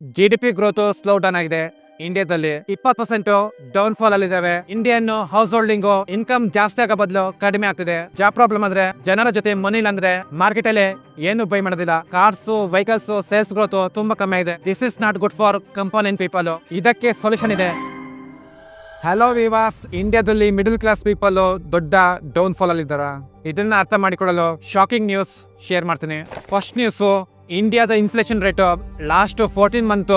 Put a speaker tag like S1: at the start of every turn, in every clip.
S1: GDP growth slow down ಆಗಿದೆ. ಇಂಡಿಯಾದಲ್ಲಿ 20% down fall ಅಲ್ಲಿ ಇದಾವೆ. ಇಂಡಿಯನ್ ಹೌಸ್ ಹೋಲ್ಡಿಂಗ್ ಇನ್ಕಮ್ ಜಾಸ್ತಿ ಆಗೋ ಬದಲು ಕಡಿಮೆ ಆಗ್ತಿದೆ. ಜಾಬ್ ಪ್ರಾಬ್ಲಮ್ ಅಂದ್ರೆ ಜನರ ಜೊತೆ ಮನಿ ಇಲ್ಲ ಅಂದ್ರೆ ಮಾರ್ಕೆಟ್ ಅಲ್ಲಿ ಏನು ಬೈ ಮಾಡೋದಿಲ್ಲ. ಕಾರ್ಸ್ ವೆಹಿಕಲ್ಸ್ ಸೇಲ್ಸ್ ಗ್ರೋತ್ ತುಂಬಾ ಕಮ್ಮಿ ಆಗಿದೆ. This is not good for company people. ಇದಕ್ಕೆ ಸೊಲ್ಯೂಷನ್ ಇದೆ. ಹಲೋ ವಿವಾಸ್, ಇಂಡಿಯಾದಲ್ಲಿ ಮಿಡಲ್ ಕ್ಲಾಸ್ ಪೀಪಲ್ ದೊಡ್ಡ ಡೌನ್ ಫಾಲ್ ಅಲ್ಲಿ ಇದ್ದಾರ. ಇದನ್ನ ಅರ್ಥ ಮಾಡಿಕೊಳ್ಳಲು ಶಾಕಿಂಗ್ ನ್ಯೂಸ್ ಶೇರ್ ಮಾಡ್ತೀನಿ. ಫಸ್ಟ್ ನ್ಯೂಸ್, ಇಂಡಿಯಾದ inflation rate last 14 month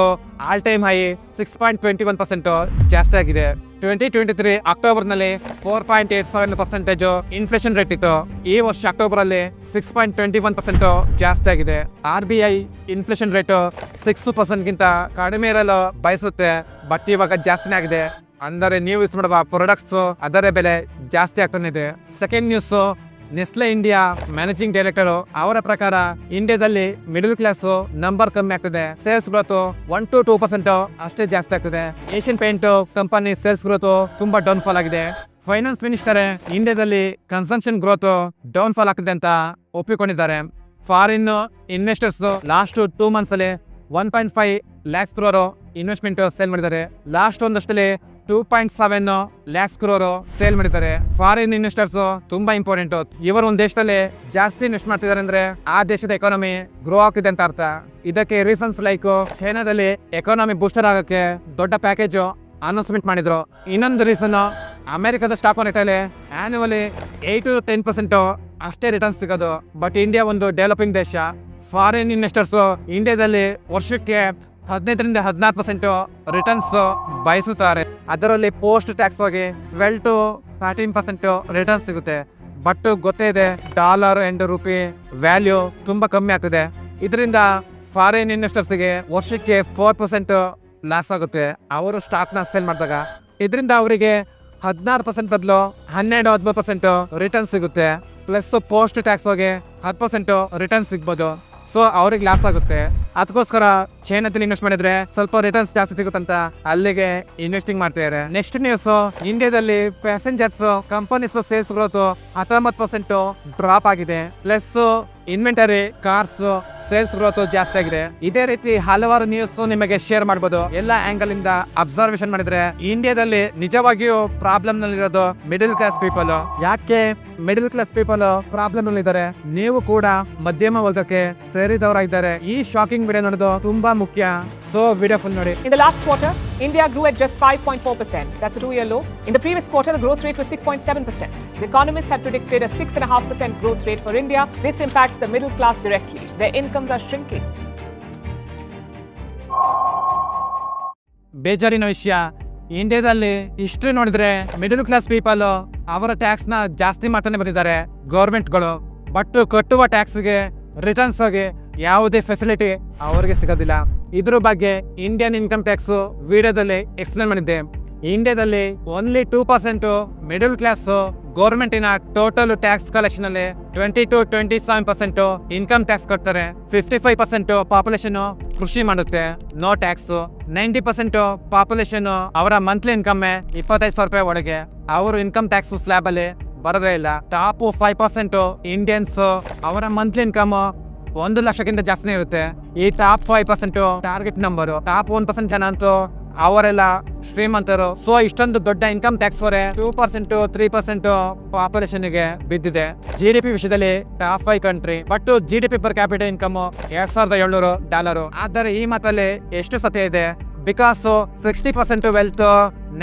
S1: all time high 6.21% ಜಾಸ್ತಿ ಆಗಿದೆ. 2023 ಅಕ್ಟೋಬರ್ ನಲ್ಲಿ 4.87% ಇನ್ಫ್ಲೇಷನ್ ರೇಟ್ ಇತ್ತು. ಈ ವರ್ಷ ಅಕ್ಟೋಬರ್ ಅಲ್ಲಿ 6.21% ಜಾಸ್ತಿ ಆಗಿದೆ. RBI ಇನ್ಫ್ಲೇಷನ್ ರೇಟ್ 6% ಗಿಂತ ಕಡಿಮೆ ಇರಲು ಬಯಸುತ್ತೆ, ಬಟ್ ಇವಾಗ ಜಾಸ್ತಿನೇ ಆಗಿದೆ. ಅಂದರೆ ನೀವು ಯೂಸ್ ಮಾಡುವ ಪ್ರಾಡಕ್ಟ್ಸ್ ಅದರ ಬೆಲೆ ಜಾಸ್ತಿ ಆಗ್ತಾನೆ. Second news, Nestle India managing director ಅವರ ಪ್ರಕಾರ ಇಂಡಿಯಾದಲ್ಲಿ ಮಿಡಲ್ ಕ್ಲಾಸ್ ನಂಬರ್ ಕಮ್ಮಿ ಆಗ್ತದೆ. ಸೇಲ್ಸ್ ಗ್ರೋತ್ 1 to 2% ಅಷ್ಟೇ ಜಾಸ್ತಿ ಆಗ್ತದೆ. Asian paint company sales growth ತುಂಬಾ ಡೌನ್ ಫಾಲ್ ಆಗಿದೆ. ಫೈನಾನ್ಸ್ ಮಿನಿಸ್ಟರ್ ಇಂಡಿಯಾದಲ್ಲಿ ಕನ್ಸಂಪ್ಷನ್ ಗ್ರೋತ್ ಡೌನ್ ಫಾಲ್ ಆಗ್ತದೆ ಅಂತ ಒಪ್ಪಿಕೊಂಡಿದ್ದಾರೆ. ಫಾರಿನ್ ಇನ್ವೆಸ್ಟರ್ಸ್ ಲಾಸ್ಟ್ 2 ಮಂತ್ಸ್ ಅಲ್ಲಿ 1.5 lakhs crore ಇನ್ವೆಸ್ಟ್ಮೆಂಟ್ ಸೇಲ್ ಮಾಡಿದ್ದಾರೆ. ಲಾಸ್ಟ್ ಒಂದಷ್ಟಲ್ಲಿ 2.7 lakhs crore ಸೇಲ್ ಮಾಡಿದ್ದಾರೆ. ಫಾರಿನ್ ಇನ್ವೆಸ್ಟರ್ಸ್ ತುಂಬಾ ಇಂಪಾರ್ಟೆಂಟ್. ಇವರು ಒಂದು ದೇಶದಲ್ಲಿ ಜಾಸ್ತಿ ಇನ್ವೆಸ್ಟ್ ಮಾಡ್ತಿದ್ದಾರೆ ಅಂದ್ರೆ ಆ ದೇಶದ ಎಕಾನಮಿ ಗ್ರೋ ಆಗ್ತಿದೆ ಅಂತ ಅರ್ಥ. ಇದಕ್ಕೆ ರೀಸನ್ಸ್ ಲೈಕ್ ಚೈನಾದಲ್ಲಿ ಎಕಾನಮಿ ಬೂಸ್ಟರ್ ಆಗಕ್ಕೆ ದೊಡ್ಡ ಪ್ಯಾಕೇಜ್ ಅನೌನ್ಸ್ಮೆಂಟ್ ಮಾಡಿದ್ರು. ಇನ್ನೊಂದು ರೀಸನ್, ಅಮೆರಿಕದ ಸ್ಟಾಕ್ ಮಾರ್ಕೆಟ್ ಅಲ್ಲಿ ಆನ್ಯುವಲಿ 8 to 10% ಅಷ್ಟೇ ರಿಟರ್ನ್ಸ್ ಸಿಗೋದು. ಬಟ್ ಇಂಡಿಯಾ ಒಂದು ಡೆವಲಪಿಂಗ್ ದೇಶ. ಫಾರಿನ್ ಇನ್ವೆಸ್ಟರ್ಸ್ ಇಂಡಿಯಾದಲ್ಲಿ ವರ್ಷಕ್ಕೆ 15 to 16% ರಿಟರ್ನ್ಸ್ ಬಯಸುತ್ತಾರೆ. ಅದರಲ್ಲಿ ಪೋಸ್ಟ್ ಟ್ಯಾಕ್ಸ್ ಹೋಗಿ 12 to 13% ರಿಟರ್ನ್ಸ್ ಸಿಗುತ್ತೆ. ಬಟ್ ಗೊತ್ತೇ ಇದೆ, ಡಾಲರ್ ಅಂಡ್ ರುಪಿ ವ್ಯಾಲ್ಯೂ ತುಂಬಾ ಕಮ್ಮಿ ಆಗ್ತದೆ. ಇದರಿಂದ ಫಾರಿನ್ ಇನ್ವೆಸ್ಟರ್ಸ್ಗೆ ವರ್ಷಕ್ಕೆ 4% ಲಾಸ್ ಆಗುತ್ತೆ ಅವರು ಸ್ಟಾಕ್ನ ಸೇಲ್ ಮಾಡಿದಾಗ. ಇದರಿಂದ ಅವರಿಗೆ 16% ಬದಲು 12-13% ರಿಟರ್ನ್ ಸಿಗುತ್ತೆ. ಪ್ಲಸ್ ಪೋಸ್ಟ್ ಟ್ಯಾಕ್ಸ್ ಹೋಗಿ 10% ರಿಟರ್ನ್ ಸಿಗ್ಬೋದು. ಸೊ ಅವ್ರಿಗೆ ಲಾಸ್ ಆಗುತ್ತೆ. ಅದಕ್ಕೋಸ್ಕರ ಚೈನಾದಲ್ಲಿ ಇನ್ವೆಸ್ಟ್ ಮಾಡಿದ್ರೆ ಸ್ವಲ್ಪ ರಿಟರ್ನ್ಸ್ ಜಾಸ್ತಿ ಸಿಗುತ್ತಂತ ಅಲ್ಲಿಗೆ ಇನ್ವೆಸ್ಟಿಂಗ್ ಮಾಡ್ತಿದ್ದಾರೆ. ನೆಕ್ಸ್ಟ್ ನ್ಯೂಸ್, ಇಂಡಿಯಾದಲ್ಲಿ passengers companies sales growth 19% drop ಆಗಿದೆ. Plus inventory cars sales growth ಜಾಸ್ತಿ ಆಗಿದೆ. ಇದೇ ರೀತಿ ಹಲವಾರು ನ್ಯೂಸ್ ನಿಮಗೆ ಶೇರ್ ಮಾಡಬಹುದು. ಎಲ್ಲ ಆಂಗಲ್ ಇಂದ ಅಬ್ಸರ್ವೇಷನ್ ಮಾಡಿದ್ರೆ ಇಂಡಿಯಾದಲ್ಲಿ ನಿಜವಾಗಿಯೂ ಪ್ರಾಬ್ಲಮ್ ನಲ್ಲಿರೋದು ಮಿಡಲ್ ಕ್ಲಾಸ್ ಪೀಪಲ್. ಯಾಕೆ ಮಿಡಲ್ ಕ್ಲಾಸ್ ಪೀಪಲ್ ಪ್ರಾಬ್ಲಮ್ ನಲ್ಲಿ ಇದ್ದಾರೆ? ನೀವು ಕೂಡ ಮಧ್ಯಮ ವರ್ಗಕ್ಕೆ ಸೇರಿದವರಾಗಿದ್ದಾರೆ. ಈ ಶಾಕಿಂಗ್ ವಿಡಿಯೋ ನೋಡೋದು ತುಂಬಾ ಮುಖ್ಯ. ಸೊ ವಿಡಿಯೋ ಫುಲ್ ನೋಡಿ.
S2: In the last quarter, India grew at just 5.4%. That's a 2-year low. In the previous quarter, the growth rate was 6.7%. The economists had predicted a 6.5% growth rate for India. This impacts the middle class directly. Their incomes are shrinking.
S1: ಬೇಜಾರಿನ ವಿಷಯ, ಇಂಡಿಯಾದಲ್ಲಿ history ನೋಡಿದ್ರೆ middle class people ಅವರ tax ನ ಜಾಸ್ತಿ ಮಾಡ್ತಾನೆ ಬಂದಿದ್ದಾರೆ ಗೌರ್ಮೆಂಟ್ಗಳು. But ಕಟ್ಟುವ ಟ್ಯಾಕ್ಸ್ಗೆ returns ಆಗಿ ಯಾವುದೇ ಫೆಸಿಲಿಟಿ ಅವರಿಗೆ ಸಿಗೋದಿಲ್ಲ. ಇದ್ರ ಬಗ್ಗೆ ಇಂಡಿಯನ್ ಇನ್ಕಮ್ ಟ್ಯಾಕ್ಸ್ ವಿಡಿಯೋದಲ್ಲಿ ಎಕ್ಸ್ಪ್ಲೇನ್ ಮಾಡಿದ್ದೆ. ಇಂಡಿಯಾದಲ್ಲಿ ಓನ್ಲಿ 2% ಮಿಡಲ್ ಕ್ಲಾಸ್ ಗೌರ್ಮೆಂಟಿನ ಟೋಟಲ್ ಟ್ಯಾಕ್ಸ್ ಕಲೆಕ್ಷನ್ ಅಲ್ಲಿ 20 to 27% ಇನ್ಕಮ್ ಟ್ಯಾಕ್ಸ್ ಕಟ್ತಾರೆ. 55% ಪಾಪ್ಯುಲೇಷನ್ ಕೃಷಿ ಮಾಡುತ್ತೆ, ನೋ ಟ್ಯಾಕ್ಸ್. 90% ಪಾಪ್ಯುಲೇಷನ್ ಅವರ ಮಂತ್ಲಿ ಇನ್ಕಮ್ 25,000 ರೂಪಾಯಿ ಒಳಗೆ. ಅವರು ಇನ್ಕಮ್ ಟ್ಯಾಕ್ಸ್ ಸ್ಲ್ಯಾಬ್ ಅಲ್ಲಿ ಬರೋದೇ ಇಲ್ಲ. ಟಾಪ್ 5% ಇಂಡಿಯನ್ಸ್ ಅವರ ಮಂತ್ಲಿ ಇನ್ಕಮ್ 1 ಲಕ್ಷಕ್ಕಿಂತ ಜಾಸ್ತಿನೇ ಇರುತ್ತೆ. ಈ ಟಾಪ್ 5% ಟಾರ್ಗೆಟ್ ನಂಬರ್. ಟಾಪ್ 1% ಜನ ಅಂತೂ ಅವರೆಲ್ಲ ಶ್ರೀಮಂತರು. ಸೊ ಇಷ್ಟೊಂದು ದೊಡ್ಡ ಇನ್ಕಮ್ ಟ್ಯಾಕ್ಸ್ ಹೊರೆ 2% 3% ಪಾಪ್ಯುಲೇಷನ್ ಗೆ ಬಿದ್ದಿದೆ. GDP ವಿಷಯದಲ್ಲಿ top 5 country. But GDP per capital income $2,700. ಆದರೆ ಈ ಮಾತಲ್ಲಿ ಎಷ್ಟು ಸತ್ಯ ಇದೆ? ಬಿಕಾಸ್ 60% ವೆಲ್ತ್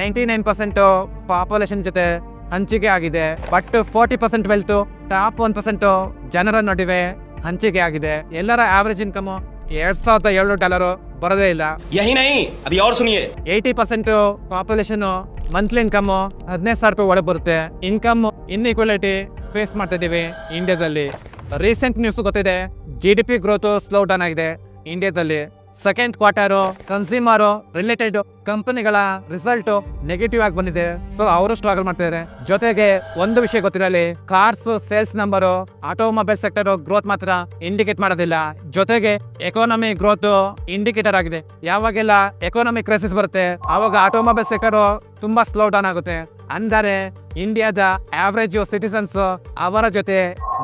S1: 99% ಪಾಪ್ಯುಲೇಷನ್ ಜೊತೆ ಹಂಚಿಕೆ ಆಗಿದೆ. ಬಟ್ 40% ವೆಲ್ತ್ ಟಾಪ್ 1% ಜನರ ನಡುವೆ ಹಂಚಿಕೆ ಆಗಿದೆ. ಎಲ್ಲರ ಆವರೇಜ್ ಇನ್ಕಮ್ $2,700 ಬರೋದೇ ಇಲ್ಲ. 80% ಪಾಪ್ಯುಲೇಷನ್ ಮಂತ್ಲಿ ಇನ್ಕಮ್ 15,000 ರೂಪಾಯಿ ಒಳಗೆ ಬರುತ್ತೆ. ಇನ್ಕಮ್ ಇನ್ಇಕ್ವಾಲಿಟಿ ಫೇಸ್ ಮಾಡ್ತಾ ಇದೀವಿ ಇಂಡಿಯಾದಲ್ಲಿ. ರೀಸೆಂಟ್ ನ್ಯೂಸ್ ಗೊತ್ತಿದೆ, GDP ಗ್ರೋತ್ ಸ್ಲೋ ಡೌನ್ ಆಗಿದೆ ಇಂಡಿಯಾದಲ್ಲಿ. ಸೆಕೆಂಡ್ ಕ್ವಾರ್ಟರ್ ಕನ್ಸ್ಯೂಮರ್ ರಿಲೇಟೆಡ್ ಕಂಪನಿಗಳ ರಿಸಲ್ಟ್ ನೆಗೆಟಿವ್ ಆಗಿ ಬಂದಿದೆ. ಸೊ ಅವರು ಸ್ಟ್ರಗಲ್ ಮಾಡ್ತಿದ್ದಾರೆ. ಜೊತೆಗೆ ಒಂದು ವಿಷಯ ಗೊತ್ತಿರಲಿ, cars sales number automobile sector growth ಮಾತ್ರ ಇಂಡಿಕೇಟ್ ಮಾಡೋದಿಲ್ಲ. ಜೊತೆಗೆ ಎಕಾನಮಿ ಗ್ರೋತ್ ಇಂಡಿಕೇಟರ್ ಆಗಿದೆ. ಯಾವಾಗೆಲ್ಲ ಎಕಾನಮಿಕ್ ಕ್ರೈಸಿಸ್ ಬರುತ್ತೆ ಆವಾಗ ಆಟೋಮೊಬೈಲ್ ಸೆಕ್ಟರ್ ತುಂಬಾ ಸ್ಲೋ ಡೌನ್ ಆಗುತ್ತೆ. ಅಂದರೆ ಇಂಡಿಯಾದ ಆವರೇಜ್ ಸಿಟಿಸನ್ಸ್ ಅವರ ಜೊತೆ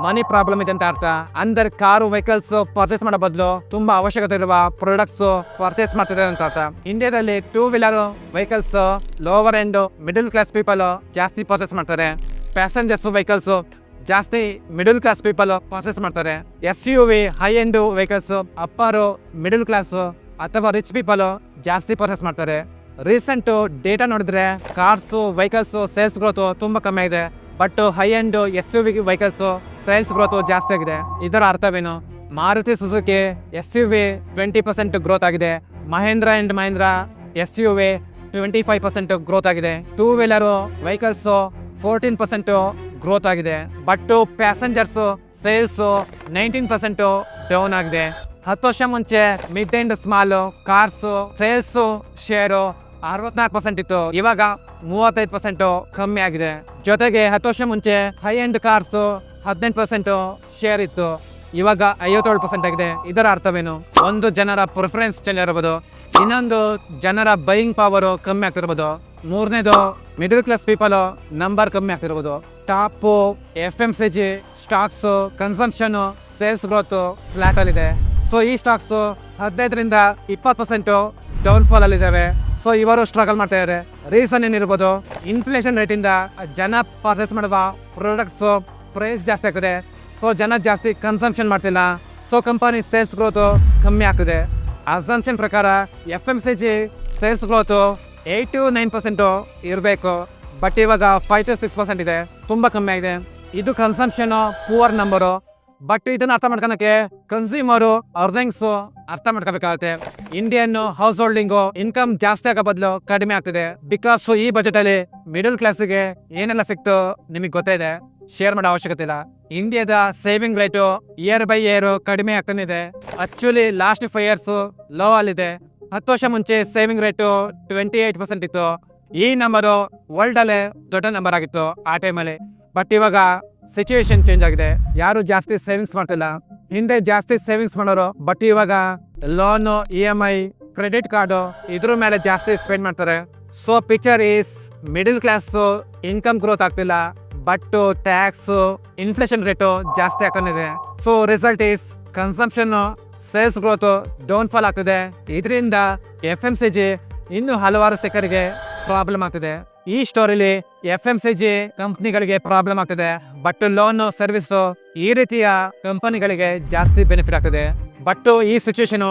S1: ಮನಿ ಪ್ರಾಬ್ಲಮ್ ಇದೆ ಅಂತ ಅರ್ಥ. ಅಂದರೆ ಕಾರು ವೆಹಿಕಲ್ಸ್ ಪರ್ಚೇಸ್ ಮಾಡೋ ಬದಲು ತುಂಬಾ ಅವಶ್ಯಕತೆ ಇರುವ ಪ್ರಾಡಕ್ಟ್ಸ್ ಪರ್ಚೇಸ್ ಮಾಡ್ತಿದ್ದಾರೆ ಅಂತ ಅರ್ಥ. ಇಂಡಿಯಾದಲ್ಲಿ 2 wheeler vehicles lower end middle class people ಜಾಸ್ತಿ ಪರ್ಚೇಸ್ ಮಾಡ್ತಾರೆ. ಪ್ಯಾಸೆಂಜರ್ಸ್ ವೆಹಿಕಲ್ಸ್ ಜಾಸ್ತಿ ಮಿಡಲ್ ಕ್ಲಾಸ್ ಪೀಪಲ್ ಪರ್ಚೇಸ್ ಮಾಡ್ತಾರೆ. SUV high end vehicles upper middle class ಅಥವಾ ರಿಚ್ ಪೀಪಲ್ ಜಾಸ್ತಿ ಪರ್ಚೇಸ್ ಮಾಡ್ತಾರೆ. ರೀಸೆಂಟ್ ಡೇಟಾ ನೋಡಿದ್ರೆ ಕಾರ್ಸ್ ವೆಹಿಕಲ್ಸ್ ಸೇಲ್ಸ್ ಗ್ರೋತ್ ತುಂಬಾ ಕಮ್ಮಿ ಆಗಿದೆ. But high end SUV vehicles sales growth ಜಾಸ್ತಿ ಆಗಿದೆ. ಇದರ ಅರ್ಥವೇನು? ಮಾರುತಿ ಸುಜುಕಿ SUV 20% ಗ್ರೋತ್ ಆಗಿದೆ. Mahindra and Mahindra SUV 25% growth ಆಗಿದೆ. 2 ವೀಲರ್ ವೆಹಿಕಲ್ಸ್ 14% ಗ್ರೋತ್ ಆಗಿದೆ. ಬಟ್ ಪ್ಯಾಸೆಂಜರ್ಸ್ ಸೇಲ್ಸ್ 19% ಡೌನ್ ಆಗಿದೆ. 10 ವರ್ಷ ಮುಂಚೆ mid and small cars sales share 64% ಇತ್ತು, ಇವಾಗ 35% ಕಮ್ಮಿ ಆಗಿದೆ. ಜೊತೆಗೆ 10 ವರ್ಷ ಮುಂಚೆ ಹೈ ಎಂಡ್ ಕಾರ್ಸ್ 18% ಶೇರ್ ಇತ್ತು, ಇವಾಗ 57% ಆಗಿದೆ. ಇದರ ಅರ್ಥವೇನು? ಒಂದು ಜನರ ಪ್ರಿಫರೆನ್ಸ್ ಚೇಂಜ್ ಇರಬಹುದು, ಇನ್ನೊಂದು ಜನರ ಬೈಯಿಂಗ್ ಪವರ್ ಕಮ್ಮಿ ಆಗ್ತಿರ್ಬೋದು, ಮೂರನೇದು ಮಿಡಲ್ ಕ್ಲಾಸ್ ಪೀಪಲ್ ನಂಬರ್ ಕಮ್ಮಿ ಆಗ್ತಿರ್ಬೋದು. Top FMCG stocks consumption sales growth flat ಅಲ್ಲಿದೆ. ಸೊ ಈ ಸ್ಟಾಕ್ಸ್ 15ರಿಂದ 20% ಡೌನ್ಫಾಲ್ ಅಲ್ಲಿದ್ದಾವೆ. ಸೊ ಇವರು ಸ್ಟ್ರಗಲ್ ಮಾಡ್ತಾ ಇದ್ದಾರೆ. ರೀಸನ್ ಏನಿರ್ಬೋದು? ಇನ್ಫ್ಲೇಷನ್ ರೇಟಿಂದ ಜನ ಪರ್ಚೇಸ್ ಮಾಡುವ ಪ್ರಾಡಕ್ಟ್ಸ್ ಪ್ರೈಸ್ ಜಾಸ್ತಿ ಆಗ್ತದೆ. ಸೊ ಜನ ಜಾಸ್ತಿ ಕನ್ಸಂಪ್ಷನ್ ಮಾಡ್ತಿಲ್ಲ. ಸೊ ಕಂಪನಿ ಸೇಲ್ಸ್ ಗ್ರೋತ್ ಕಮ್ಮಿ ಆಗ್ತದೆ. ಅಸಂಪ್ಷನ್ ಪ್ರಕಾರ FMCG ಸೇಲ್ಸ್ ಗ್ರೋತ್ 8 to 9% ಇರಬೇಕು, ಬಟ್ ಇವಾಗ 5 to 6% ಇದೆ, ತುಂಬ ಕಮ್ಮಿ ಆಗಿದೆ. ಇದು ಕನ್ಸಂಪ್ಷನ್ ಪೂವರ್ ನಂಬರು. ಬಟ್ ಇದನ್ನ ಅರ್ಥ ಮಾಡ್ಕೊಳಕ್ಕೆ ಕನ್ಸ್ಯೂಮರು ಅರ್ನಿಂಗ್ಸ್ ಅರ್ಥ ಮಾಡ್ಕೋಬೇಕಾಗುತ್ತೆ. ಇಂಡಿಯನ್ ಹೌಸ್ ಹೋಲ್ಡಿಂಗು ಇನ್ಕಮ್ ಜಾಸ್ತಿ ಆಗೋ ಬದಲು ಕಡಿಮೆ ಆಗ್ತಿದೆ. ಬಿಕಾಸ್ ಈ ಬಜೆಟ್ ಅಲ್ಲಿ ಮಿಡಲ್ ಕ್ಲಾಸ್ಗೆ ಏನೆಲ್ಲ ಸಿಕ್ತು ನಿಮಗೆ ಗೊತ್ತಿದೆ, ಶೇರ್ ಮಾಡೋ ಅವಶ್ಯಕತೆ ಇಲ್ಲ. ಇಂಡಿಯಾದ saving rate year by year ಕಡಿಮೆ ಆಗ್ತಾನೆ ಇದೆ. ಆಕ್ಚುಲಿ ಲಾಸ್ಟ್ 5 years ಲೋ ಅಲ್ಲಿದೆ. 10 ವರ್ಷ ಮುಂಚೆ ಸೇವಿಂಗ್ ರೇಟು 28% ಇತ್ತು. ಈ ನಂಬರು ವರ್ಲ್ಡ್ ಅಲ್ಲೇ ದೊಡ್ಡ ನಂಬರ್ ಆಗಿತ್ತು ಆ ಟೈಮಲ್ಲಿ. ಬಟ್ ಇವಾಗ ಸಿಚುವೇಶನ್ ಚೇಂಜ್ ಆಗಿದೆ. ಯಾರು ಜಾಸ್ತಿ ಸೇವಿಂಗ್ಸ್ ಮಾಡ್ತಿಲ್ಲ. ಹಿಂದೆ ಜಾಸ್ತಿ ಸೇವಿಂಗ್ಸ್ ಮಾಡೋರು, ಬಟ್ ಇವಾಗ ಲೋನ್, EMI, ಕ್ರೆಡಿಟ್ ಕಾರ್ಡು ಇದ್ರ ಮೇಲೆ ಜಾಸ್ತಿ ಸ್ಪೆಂಡ್ ಮಾಡ್ತಾರೆ. So picture is middle class income growth ಆಗ್ತಿಲ್ಲ, ಬಟ್ ಟ್ಯಾಕ್ಸ್ ಇನ್ಫ್ಲೇಷನ್ ರೇಟು ಜಾಸ್ತಿ ಆಗ್ತಾನಿದೆ. So result is consumption sales growth downfall ಆಗ್ತಿದೆ. ಇದರಿಂದ FMCG ಇನ್ನು ಹಲವಾರು ಸೆಕ್ಟರ್ಗೆ ಪ್ರಾಬ್ಲಮ್ ಆಗ್ತಿದೆ. ಈ ಸ್ಟೋರಿಲಿ FMCG ಕಂಪ್ನಿಗಳಿಗೆ ಪ್ರಾಬ್ಲಮ್ ಆಗ್ತಿದೆ, ಬಟ್ ಲೋನ್ ಸರ್ವಿಸ್ ಈ ರೀತಿಯ ಕಂಪನಿಗಳಿಗೆ ಜಾಸ್ತಿ ಬೆನಿಫಿಟ್ ಆಗ್ತಿದೆ. ಬಟ್ ಈ ಸಿಚುವೇಶನ್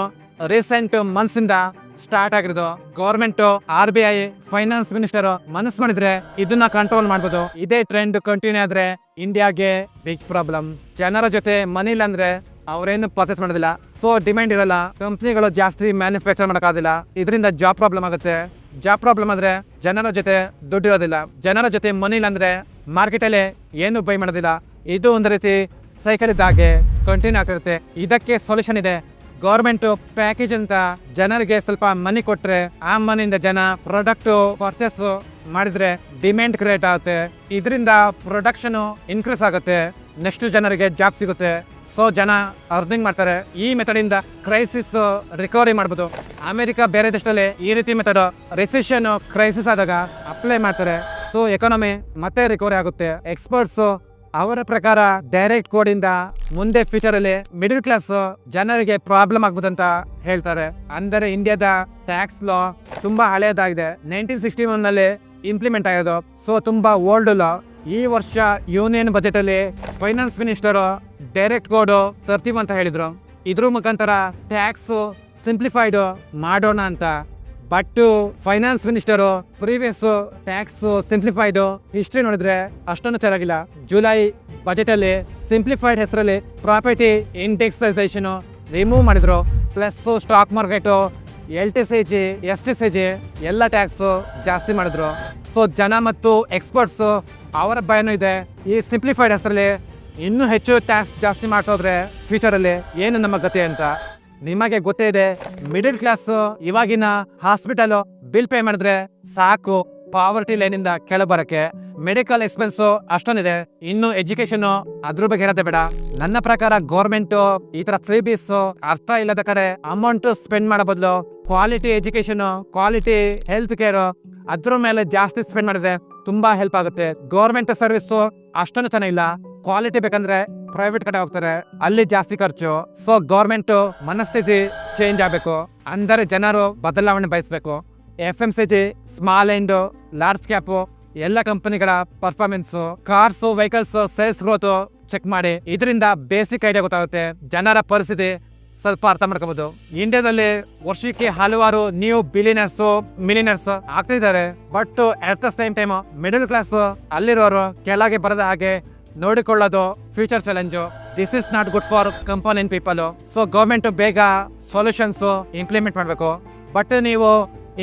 S1: ರೀಸೆಂಟ್ ಮಂತ್ಸ್ ಇಂದ ಸ್ಟಾರ್ಟ್ ಆಗಿರೋದು. ಗೌರ್ಮೆಂಟ್, RBI, ಫೈನಾನ್ಸ್ ಮಿನಿಸ್ಟರ್ ಮನಸ್ಸು ಮಾಡಿದ್ರೆ ಇದನ್ನ ಕಂಟ್ರೋಲ್ ಮಾಡ್ಬೋದು. ಇದೇ ಟ್ರೆಂಡ್ ಕಂಟಿನ್ಯೂ ಆದ್ರೆ ಇಂಡಿಯಾಗೆ ಬಿಗ್ ಪ್ರಾಬ್ಲಮ್. ಜನರ ಜೊತೆ ಮನಿ ಇಲ್ಲ ಅಂದ್ರೆ ಅವ್ರೇನು ಪರ್ಚೇಸ್ ಮಾಡೋದಿಲ್ಲ. ಸೊ ಡಿಮ್ಯಾಂಡ್ ಇರಲ್ಲ, ಕಂಪ್ನಿಗಳು ಜಾಸ್ತಿ ಮ್ಯಾನುಫ್ಯಾಕ್ಚರ್ ಮಾಡೋಕ್ಕಾಗೋದಿಲ್ಲ. ಇದರಿಂದ ಜಾಬ್ ಪ್ರಾಬ್ಲಮ್ ಆಗುತ್ತೆ. ಜಾಬ್ ಪ್ರಾಬ್ಲಮ್ ಆದ್ರೆ ಜನರ ಜೊತೆ ದುಡ್ಡು ಇರೋದಿಲ್ಲ. ಜನರ ಜೊತೆ ಮನಿ ಇಲ್ಲ ಅಂದ್ರೆ ಮಾರ್ಕೆಟಲ್ಲಿ ಏನು ಬೈ ಮಾಡೋದಿಲ್ಲ. ಇದು ಒಂದು ರೀತಿ ಸೈಕಲ್ ಇದ್ದಾಗೆ ಕಂಟಿನ್ಯೂ ಆಗ್ತಿರುತ್ತೆ. ಇದಕ್ಕೆ ಸೊಲ್ಯೂಷನ್ ಇದೆ. ಗೌರ್ಮೆಂಟ್ ಪ್ಯಾಕೇಜ್ ಅಂತ ಜನರಿಗೆ ಸ್ವಲ್ಪ ಮನಿ ಕೊಟ್ರೆ ಆ ಮನಿಯಿಂದ ಜನ ಪ್ರಾಡಕ್ಟ್ ಪರ್ಚೇಸ್ ಮಾಡಿದ್ರೆ ಡಿಮ್ಯಾಂಡ್ ಕ್ರಿಯೇಟ್ ಆಗುತ್ತೆ. ಇದರಿಂದ ಪ್ರೊಡಕ್ಷನ್ ಇನ್ಕ್ರೀಸ್ ಆಗುತ್ತೆ, ನೆಕ್ಸ್ಟ್ ಜನರಿಗೆ ಜಾಬ್ ಸಿಗುತ್ತೆ. ಸೊ ಜನ ಅರ್ನಿಂಗ್ ಮಾಡ್ತಾರೆ. ಈ ಮೆಥಡ್ ಇಂದ ಕ್ರೈಸಿಸ್ ರಿಕವರಿ ಮಾಡ್ಬೋದು. ಅಮೆರಿಕ ಬೇರೆ ದೇಶದಲ್ಲಿ ಈ ರೀತಿ ಮೆಥಡ್ ರಿಸೆಷನ್ ಕ್ರೈಸಿಸ್ ಆದಾಗ ಅಪ್ಲೈ ಮಾಡ್ತಾರೆ. ಸೊ ಎಕಾನಮಿ ಮತ್ತೆ ರಿಕವರಿ ಆಗುತ್ತೆ. ಎಕ್ಸ್ಪರ್ಟ್ಸ್ ಅವರ ಪ್ರಕಾರ ಡೈರೆಕ್ಟ್ ಕೋಡ್ ಇಂದ ಮುಂದೆ ಫ್ಯೂಚರ್ ಅಲ್ಲಿ ಮಿಡಲ್ ಕ್ಲಾಸ್ ಜನರಿಗೆ ಪ್ರಾಬ್ಲಮ್ ಆಗ್ಬೋದು ಅಂತ ಹೇಳ್ತಾರೆ. ಅಂದರೆ ಇಂಡಿಯಾದ ಟ್ಯಾಕ್ಸ್ ಲಾ ತುಂಬಾ ಹಳೆಯದಾಗಿದೆ. 1961 ನಲ್ಲಿ ಇಂಪ್ಲಿಮೆಂಟ್ ಆಗೋದು. ಸೊ ತುಂಬಾ ಓಲ್ಡ್ ಲಾ. ಈ ವರ್ಷ ಯೂನಿಯನ್ ಬಜೆಟ್ ಅಲ್ಲಿ ಫೈನಾನ್ಸ್ ಮಿನಿಸ್ಟರ್ ಡೈರೆಕ್ಟ್ ಕೋಡ್ ತರ್ತೀವಿ ಅಂತ ಹೇಳಿದ್ರು. ಇದ್ರ ಮುಖಾಂತರ ಟ್ಯಾಕ್ಸ್ ಸಿಂಪ್ಲಿಫೈಡ್ ಮಾಡೋಣ ಅಂತ. But finance minister previous tax simplified history ನೋಡಿದ್ರೆ ಅಷ್ಟೊಂದು ಚೆನ್ನಾಗಿಲ್ಲ. ಜುಲೈ ಬಜೆಟ್ ಅಲ್ಲಿ ಸಿಂಪ್ಲಿಫೈಡ್ ಹೆಸರಲ್ಲಿ ಪ್ರಾಪರ್ಟಿ ಇಂಡೆಕ್ಸೈಸೇಷನ್ ರಿಮೂವ್ ಮಾಡಿದ್ರು. Plus stock market, LTCG, STCG ಎಲ್ಲ ಟ್ಯಾಕ್ಸ್ ಜಾಸ್ತಿ ಮಾಡಿದ್ರು. ಸೊ ಜನ ಮತ್ತು ಎಕ್ಸ್ಪರ್ಟ್ಸ್ ಅವರ ಭಯನೂ ಇದೆ. ಈ ಸಿಂಪ್ಲಿಫೈಡ್ ಹೆಸರಲ್ಲಿ ಇನ್ನೂ ಹೆಚ್ಚು ಟ್ಯಾಕ್ಸ್ ಜಾಸ್ತಿ ಮಾಡ್ತೋದ್ರೆ ಫ್ಯೂಚರಲ್ಲಿ ಏನು ನಮ್ಮ ಗತಿ ಅಂತ. ನಿಮಗೆ ಗೊತ್ತೇ ಇದೆ, ಮಿಡಲ್ ಕ್ಲಾಸ್ ಇವಾಗಿನ ಹಾಸ್ಪಿಟಲ್ ಬಿಲ್ ಪೇ ಮಾಡಿದ್ರೆ ಸಾಕು ಪಾವರ್ಟಿ ಲೈನಿಂದ ಕೆಳಬರಕ್ಕೆ. ಮೆಡಿಕಲ್ ಎಕ್ಸ್ಪೆನ್ಸ್ ಅಷ್ಟೊಂದಿದೆ, ಇನ್ನು ಎಜುಕೇಶನ್ ಅದ್ರ ಬಗ್ಗೆ ಇರತ್ತೆ ಬೇಡ. ನನ್ನ ಪ್ರಕಾರ ಗೌರ್ಮೆಂಟ್ ಈ ತರ ಫ್ರೀಬೀಸ್ ಅರ್ಥ ಇಲ್ಲದ ಕಡೆ ಅಮೌಂಟ್ ಸ್ಪೆಂಡ್ ಮಾಡೋ ಬದಲು quality education, quality health care ಅದ್ರ ಮೇಲೆ ಜಾಸ್ತಿ ಸ್ಪೆಂಡ್ ಮಾಡಿದ್ರೆ ತುಂಬಾ ಹೆಲ್ಪ್ ಆಗುತ್ತೆ. ಗೌರ್ಮೆಂಟ್ ಸರ್ವಿಸ್ ಅಷ್ಟೊಂದು ಚೆನ್ನಾಗಿಲ್ಲ, ಕ್ವಾಲಿಟಿ ಬೇಕಂದ್ರೆ ಪ್ರೈವೇಟ್ ಕಡೆ ಹೋಗ್ತಾರೆ, ಅಲ್ಲಿ ಜಾಸ್ತಿ ಖರ್ಚು. ಸೊ ಗೌರ್ಮೆಂಟ್ ಮನಸ್ಥಿತಿ ಚೇಂಜ್ ಆಗಬೇಕು, ಅಂದರೆ ಜನರು ಬದಲಾವಣೆ ಬಯಸಬೇಕು. FMCG, small and large cap ಎಲ್ಲ ಕಂಪನಿಗಳ performance, cars vehicles sales growth check ಮಾಡಿ. ಇದರಿಂದ ಬೇಸಿಕ್ ಐಡಿಯಾ ಗೊತ್ತಾಗುತ್ತೆ, ಜನರ ಪರಿಸ್ಥಿತಿ ಸ್ವಲ್ಪ ಅರ್ಥ ಮಾಡ್ಕೋಬಹುದು. ಇಂಡಿಯಾದಲ್ಲಿ ವರ್ಷಕ್ಕೆ ಹಲವಾರು ನ್ಯೂ ಬಿಲಿಯನರ್ಸ್ ಮಿಲಿಯನರ್ಸ್ ಆಗ್ತಿದ್ದಾರೆ. But at the same time middle class ಅಲ್ಲಿರೋರು ಕೆಳಗೆ ಬರದ ಹಾಗೆ ನೋಡಿಕೊಳ್ಳೋದು future challenge. This is not good for company people. So government ಬೇಗ ಸೊಲ್ಯೂಷನ್ಸ್ ಇಂಪ್ಲಿಮೆಂಟ್ ಮಾಡಬೇಕು. ಬಟ್ ನೀವು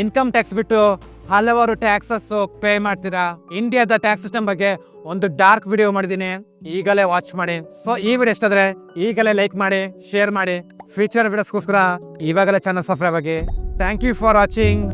S1: ಇನ್ಕಮ್ ಟ್ಯಾಕ್ಸ್ ಬಿಟ್ಟು ಹಲವಾರು ಟ್ಯಾಕ್ಸಸ್ ಪೇ ಮಾಡ್ತೀರಾ. ಇಂಡಿಯಾದ ಟ್ಯಾಕ್ಸ್ ಸಿಸ್ಟಮ್ ಬಗ್ಗೆ ಒಂದು ಡಾರ್ಕ್ ವಿಡಿಯೋ ಮಾಡಿದ್ದೀನಿ, ಈಗಲೇ ವಾಚ್ ಮಾಡಿ. ಸೊ ಈ ವಿಡಿಯೋ ಇಷ್ಟ ಆದ್ರೆ ಈಗಲೇ ಲೈಕ್ ಮಾಡಿ, ಶೇರ್ ಮಾಡಿ. ಫ್ಯೂಚರ್ ವಿಡಿಯೋಸ್ಗೋಸ್ಕರ ಇವಾಗಲೇ ಚಾನಲ್ ಸಬ್ಸ್ಕ್ರೈಬ್ ಆಗಿ. Thank you for watching.